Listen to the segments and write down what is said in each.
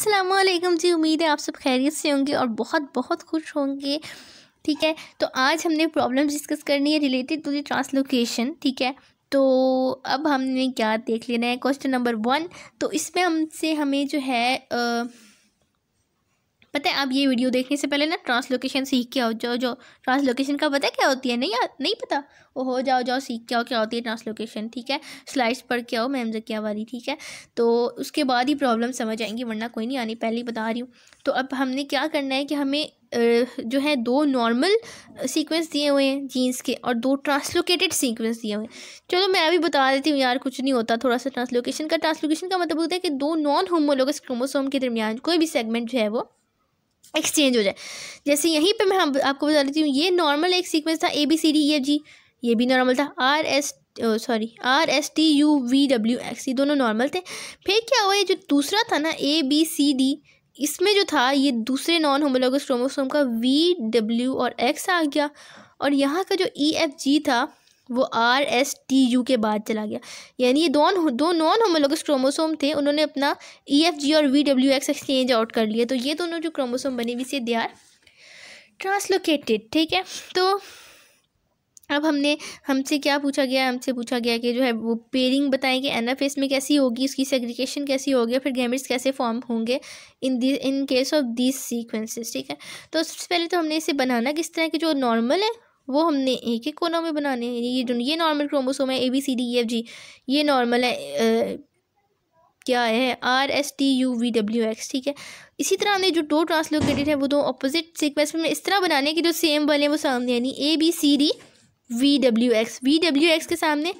अस्सलामुअलैकुम जी। उम्मीद है आप सब खैरियत से होंगे और बहुत बहुत खुश होंगे। ठीक है, तो आज हमने प्रॉब्लम डिस्कस करनी है रिलेटेड टू द ट्रांसलोकेशन। ठीक है, तो अब हमने क्या देख लेना है, क्वेश्चन नंबर 1। तो इसमें हमें जो है पता है, आप ये वीडियो देखने से पहले ना ट्रांसलोकेशन सीख के आओ। जो ट्रांसलोकेशन का पता है क्या होती है? नहीं पता? हो जाओ सीख के आओ क्या होती है ट्रांसलोकेशन। ठीक है, स्लाइड्स पढ़ के आओ मैम जकिया वाली। ठीक है, तो उसके बाद ही प्रॉब्लम समझ आएंगी, वरना कोई नहीं आनी, पहले ही बता रही हूँ। तो अब हमने क्या करना है कि हमें जो है 2 नॉर्मल सीक्वेंस दिए हुए हैं जीन्स के और 2 ट्रांसलोकेटेड सीक्वेंस दिए हुए हैं। चलो मैं अभी बता देती हूँ यार, कुछ नहीं होता थोड़ा सा ट्रांसलोकेशन का मतलब होता है कि 2 नॉन होमोलोगस क्रोमोसोम के दरमियान कोई भी सेगमेंट जो है वो एक्सचेंज हो जाए। जैसे यहीं पे मैं आपको बता देती हूँ, ये नॉर्मल एक सीक्वेंस था ABCDEFG, ये भी नॉर्मल था RSTUVWX, ये दोनों नॉर्मल थे। फिर क्या हुआ, ये जो दूसरा था ना ABCD, इसमें जो था ये दूसरे नॉन होमोलोगस क्रोमोसोम का VW और X आ गया, और यहाँ का जो EFG था वो RSTU के बाद चला गया। यानी ये दो नॉन होमोलोगस क्रोमोसोम थे, उन्होंने अपना EFG और VWX एक्सचेंज आउट कर लिए। तो ये दोनों जो क्रोमोसोम बने हुए से दे आर ट्रांसलोकेटेड। ठीक है, तो अब हमसे क्या पूछा गया? हमसे पूछा गया कि जो है वो पेयरिंग बताएं कि एनाफेस में कैसी होगी, उसकी सेग्रीगेशन कैसी होगी, फिर गैमेट्स कैसे फॉर्म होंगे in case of these sequences. ठीक है, तो सबसे पहले तो हमने इसे बनाना किस तरह के, जो नॉर्मल है वो हमने एक एक कोनों में बनाने हैं। ये नॉर्मल क्रोमोसोम है ABCDEFG, ये नॉर्मल है क्या है RSTUVWX। ठीक है, इसी तरह हमने जो 2 ट्रांसलोकेटेड है वो 2 अपोजिट सीक्वेंस में इस तरह बनाने की जो सेम वाले हैं वो सामने, यानी ABCDVWX, VWX के सामने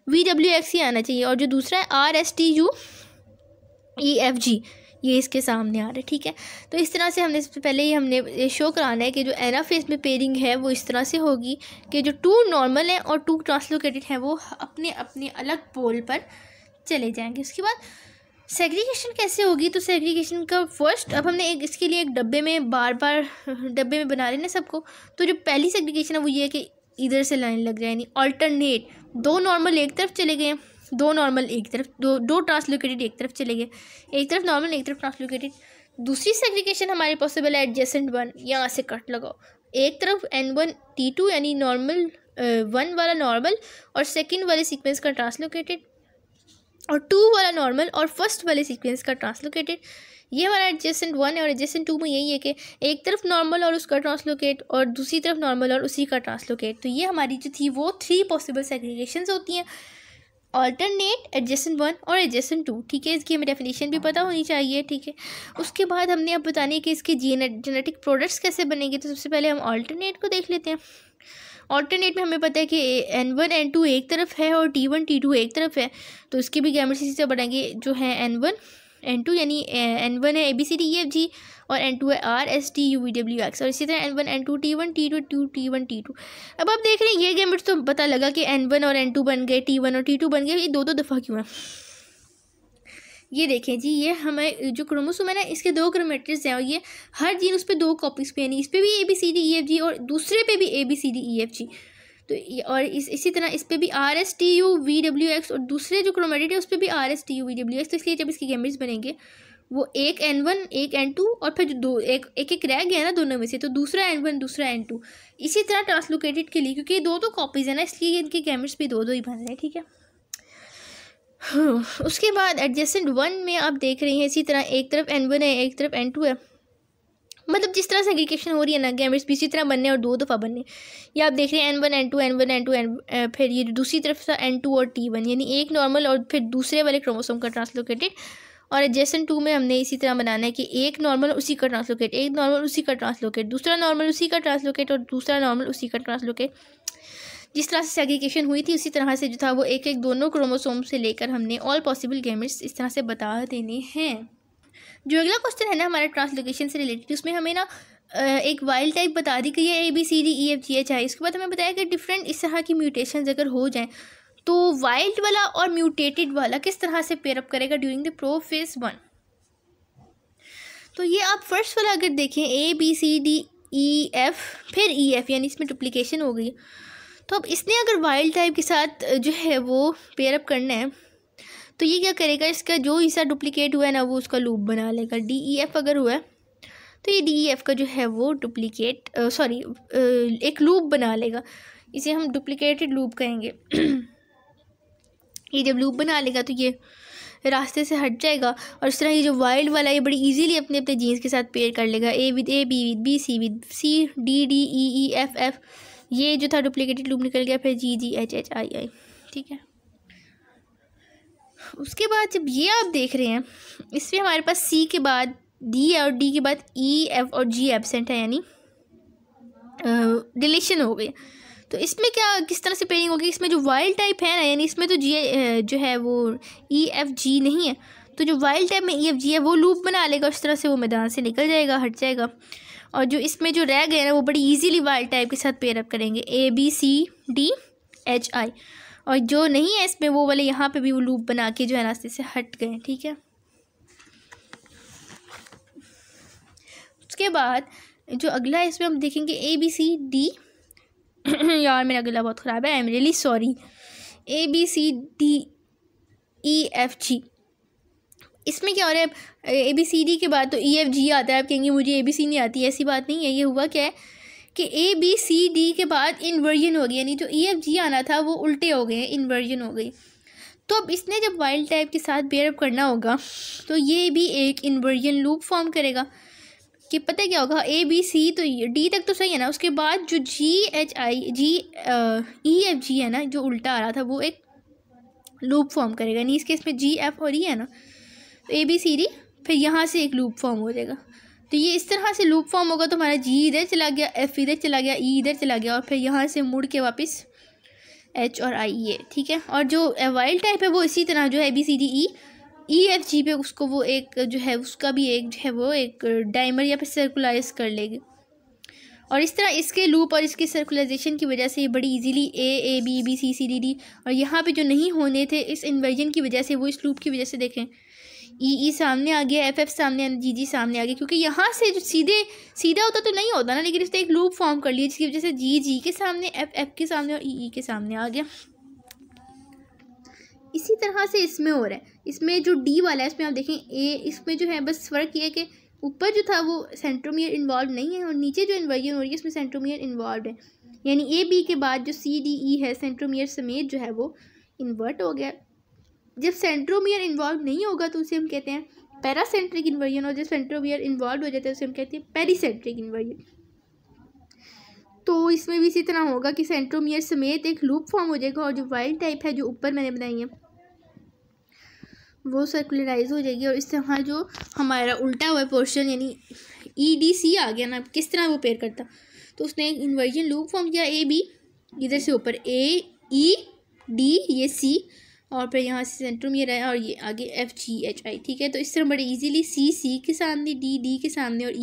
VWX ही आना चाहिए, और जो दूसरा है RSTUEFG, ये इसके सामने आ रहा है। ठीक है, तो इस तरह से हमने सबसे पहले ही हमने शो कराना है कि जो एनाफेस में पेयरिंग है वो इस तरह से होगी कि जो 2 नॉर्मल हैं और 2 ट्रांसलोकेटेड हैं वो अपने अपने अलग पोल पर चले जाएंगे। उसके बाद सेग्रीगेशन कैसे होगी, तो सेग्रीगेशन का फर्स्ट, अब हमने इसके लिए एक डब्बे में डब्बे में बना लेना सबको। तो जो पहली सेग्रीगेशन है वो ये है कि इधर से लाइन लग जाए, यानी ऑल्टरनेट, 2 नॉर्मल एक तरफ चले गए, 2 नॉर्मल एक तरफ, दो ट्रांसलोकेटेड एक तरफ चले गए, एक तरफ नॉर्मल एक तरफ ट्रांसलोकेटेड। दूसरी सेग्रीगेशन हमारे पॉसिबल है एडजेसेंट 1, यहाँ से कट लगाओ, एक तरफ N1T2 यानी नॉर्मल 1 वाला नॉर्मल और सेकेंड वाले सीक्वेंस का ट्रांसलोकेटेड, और 2 वाला नॉर्मल और फर्स्ट वाले सीक्वेंस का ट्रांसलोकेटेड। ये हमारा एडजेसेंट 1 है, और एडजेसेंट 2 में यही है कि एक तरफ नॉर्मल और उसका ट्रांसलोकेट और दूसरी तरफ नॉर्मल और उसी का ट्रांसलोकेट। तो ये हमारी जो थी वो 3 पॉसिबल सेग्रीगेशंस होती हैं, ऑल्टरनेट, एडजेसेंट 1 और एडजेसेंट 2। ठीक है, इसकी हमें डेफिनेशन भी पता होनी चाहिए। ठीक है, उसके बाद हमने अब बताने है कि इसके जेनेटिक प्रोडक्ट्स कैसे बनेंगे। तो सबसे पहले हम ऑल्टरनेट को देख लेते हैं। ऑल्टरनेट में हमें पता है कि N1 N2 एक तरफ है और T1 T2 एक तरफ है, तो इसके भी गैमेट्स इसी से बढ़ेंगे, जो है N1 N2, यानी N1 है ABCDEFG और N2 है RSTUVWX, और इसी तरह N1 N2 T1 T2 T1 T2। अब आप देख रहे हैं ये गैमेट्स तो पता लगा कि N1 और N2 बन गए, T1 और T2 बन गए। ये 2 दफ़ा क्यों है? ये देखें जी, ये हमें जो क्रोमोसोम है ना, इसके 2 क्रोमेटिड्स हैं, और ये हर जीन उस पर 2 कॉपीज़ पे, यानी इस पर भी ABCDEFG और दूसरे पे भी ABCDEFG। तो और इसी तरह इस पर भी RSTUVWX और दूसरे जो क्रोमेटिड है उस पर भी RSTUVWX। तो इसलिए जब इसके गैमेट्स बनेंगे वो एक N1 एक N2, और फिर जो एक रह गया ना दोनों में से, तो दूसरा N1 दूसरा N2। इसी तरह ट्रांसलोकेटेड के लिए, क्योंकि ये 2 कॉपीज़ है ना, इसलिए इनके गैमेट्स भी 2 ही बन रहे हैं। ठीक है, उसके बाद एडजेसेंट 1 में आप देख रही हैं इसी तरह एक तरफ N1 है एक तरफ N2 है, मतलब जिस तरह सेग्रीगेशन हो रही है ना, गैमेट्स भी इसी तरह बनने और 2 दफ़ा बनने। ये आप देख रहे हैं N1 N2 N1 N2 फिर ये दूसरी तरफ था N2 और T1, यानी एक नॉर्मल और फिर दूसरे वाले क्रोमोसोम का ट्रांसलोकेटेड। और एडजेसेंट 2 में हमने इसी तरह बनाना है कि एक नॉर्मल उसी का ट्रांसलोकेट, एक नॉर्मल उसी का ट्रांसलोकेट, दूसरा नॉर्मल उसी का ट्रांसलोकेट और दूसरा नॉर्मल उसी का ट्रांसलोकेट। जिस तरह से सेग्रीगेशन हुई थी उसी तरह से जो था वो एक एक दोनों क्रोमोसोम से लेकर हमने ऑल पॉसिबल गैमेट्स इस तरह से बता देने हैं। जो अगला क्वेश्चन है ना हमारे ट्रांसलोकेशन से रिलेटेड, उसमें हमें ना एक वाइल्ड टाइप बता दी गई है ABCDEFGH। इसके बाद हमें बताया कि डिफरेंट इस तरह की म्यूटेशंस अगर हो जाएं तो वाइल्ड वाला और म्यूटेटेड वाला किस तरह से पेयरअप करेगा ड्यूरिंग द प्रोफेज 1। तो ये आप फर्स्ट वाला अगर देखें ABCDEF फिर EF, यानी इसमें डुप्लीकेशन हो गई। तो अब इसने अगर वाइल्ड टाइप के साथ जो है वो पेयरअप करना है तो ये क्या करेगा, इसका जो हिस्सा डुप्लीकेट हुआ है ना वो उसका लूप बना लेगा। DEF अगर हुआ है तो ये DEF का जो है वो डुप्लीकेट एक लूप बना लेगा। इसे हम डुप्लीकेटेड लूप कहेंगे। ये जब लूप बना लेगा तो ये रास्ते से हट जाएगा, और इस तरह ये जो वाइल्ड वाला ये बड़ी इजीली अपने अपने जीन्स के साथ पेयर कर लेगा। A with A, B with B, C with C, D D E E F F, ये जो था डुप्लीकेटेड लूप निकल गया। फिर G G H H I I, ठीक है। उसके बाद जब ये आप देख रहे हैं, इसमें हमारे पास C के बाद D है और D के बाद E F और G एब्सेंट है, यानी डिलीशन हो गई। तो इसमें क्या किस तरह से पेयरिंग होगी, इसमें जो वाइल्ड टाइप है ना, यानी इसमें तो G जो है वो EFG नहीं है, तो जो वाइल्ड टाइप में EFG है वो लूप बना लेगा, उस तरह से वो मैदान से निकल जाएगा, हट जाएगा। और जो इसमें जो रह गए ना वो बड़ी इजीली वाइल्ड टाइप के साथ पेयर अप करेंगे, ABCDHI, और जो नहीं है इसमें वो वाले यहाँ पे भी वो लूप बना के जो है रास्ते से हट गए, ठीक है। उसके बाद जो अगला है इसमें हम देखेंगे ABCD यार मेरा गला बहुत ख़राब है, I am really sorry. ABCDEFG, इसमें क्या हो रहा है, ABCD के बाद तो EFG आता है। आप कहेंगे मुझे ABC नहीं आती, ऐसी बात नहीं है। ये हुआ क्या है कि ABCD के बाद इन्वर्जन हो गई, यानी जो EFG आना था वो उल्टे हो गए, इन्वर्जन हो गई। तो अब इसने जब वाइल्ड टाइप के साथ पेयर अप करना होगा तो ये भी एक इन्वर्जन लूप फॉर्म करेगा। कि पता है क्या होगा, ABC तो D तक तो सही है ना, उसके बाद जो EFG है ना, जो उल्टा आ रहा था वो एक लूप फॉर्म करेगा। नहीं, इसके इसमें G F और E है ना, तो ABCD, फिर यहाँ से एक लूप फॉर्म हो जाएगा। तो ये इस तरह से लूप फॉर्म होगा तो हमारा G इधर चला गया, F इधर चला गया, E इधर चला गया, और फिर यहाँ से मुड़ के वापस H और I ये, ठीक है। और जो वाइल्ड टाइप है वो इसी तरह जो है ABCDEFG पे उसको वो एक जो है उसका भी एक जो है वो एक डाइमर या फिर सर्कुलाइज कर लेगी, और इस तरह इसके लूप और इसके सर्कुलाइजेशन की वजह से ये बड़ी इजीली AABBCCDD, और यहाँ पे जो नहीं होने थे इस इन्वर्जन की वजह से, वो इस लूप की वजह से देखें EE सामने आ गया, FF सामने आ गया, GG सामने आ गया, क्योंकि यहाँ से जो सीधा होता तो नहीं होता ना, लेकिन इसने एक लूप फॉर्म कर लिया जिसकी वजह से GG के सामने, FF के सामने और EE के सामने आ गया। इसी तरह से इसमें हो रहा है, इसमें जो D वाला है इसमें आप देखें इसमें जो है बस फ़र्क ये है कि ऊपर जो था वो सेंट्रोमियर इन्वॉल्व नहीं है, और नीचे जो इन्वर्जन हो रही है इसमें सेंट्रोमियर इन्वॉल्व है। यानी AB के बाद जो CDE है सेंट्रोमियर समेत जो है वो इन्वर्ट हो गया। जब सेंट्रोमियर इन्वॉल्व नहीं होगा तो उसे हम कहते हैं पैरासेंट्रिक इन्वर्जन, और जब सेंट्रोमियर इन्वॉल्व हो जाता है उसे हम कहते हैं पेरीसेंट्रिक इन्वर्जन। तो इसमें भी इसी तरह होगा कि सेंट्रोमियर समेत एक लूप फॉर्म हो जाएगा, और जो वाइल्ड टाइप है जो ऊपर मैंने बनाई है वो सर्कुलराइज हो जाएगी, और इस तरह जो हमारा उल्टा हुआ पोर्शन यानी EDC आ गया ना, किस तरह वो पेयर करता, तो उसने एक इन्वर्जन लूप फॉर्म किया। AB इधर से ऊपर AED ये C, और फिर यहाँ से सेंट्रोमियर है, और ये आगे FGHI, ठीक है। तो इस तरह बड़े इजीली C के सामने, D के सामने और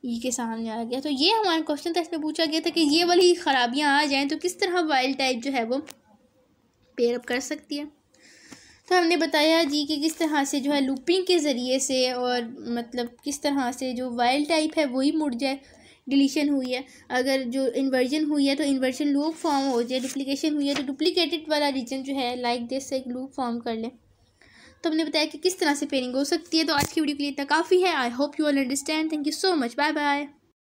E के सामने आ गया। तो ये हमारा क्वेश्चन था, इसमें पूछा गया था कि ये वाली ख़राबियाँ आ जाएँ तो किस तरह वाइल्ड टाइप जो है वो पेयर अप कर सकती है। तो हमने बताया जी कि किस तरह से जो है लूपिंग के ज़रिए से, और मतलब किस तरह से जो वाइल्ड टाइप है वही मुड़ जाए, डिलीशन हुई है, अगर जो इन्वर्जन हुई है तो इन्वर्जन लूप फॉर्म हो जाए, डुप्लीकेशन हुई है तो डुप्लीकेटेड वाला रीजन जो है लाइक दिस एक लूप फॉर्म कर ले। तो हमने बताया कि किस तरह से पेयरिंग हो सकती है। तो आज की वीडियो के लिए इतना काफ़ी है। I hope you all understand. Thank you so much. Bye bye.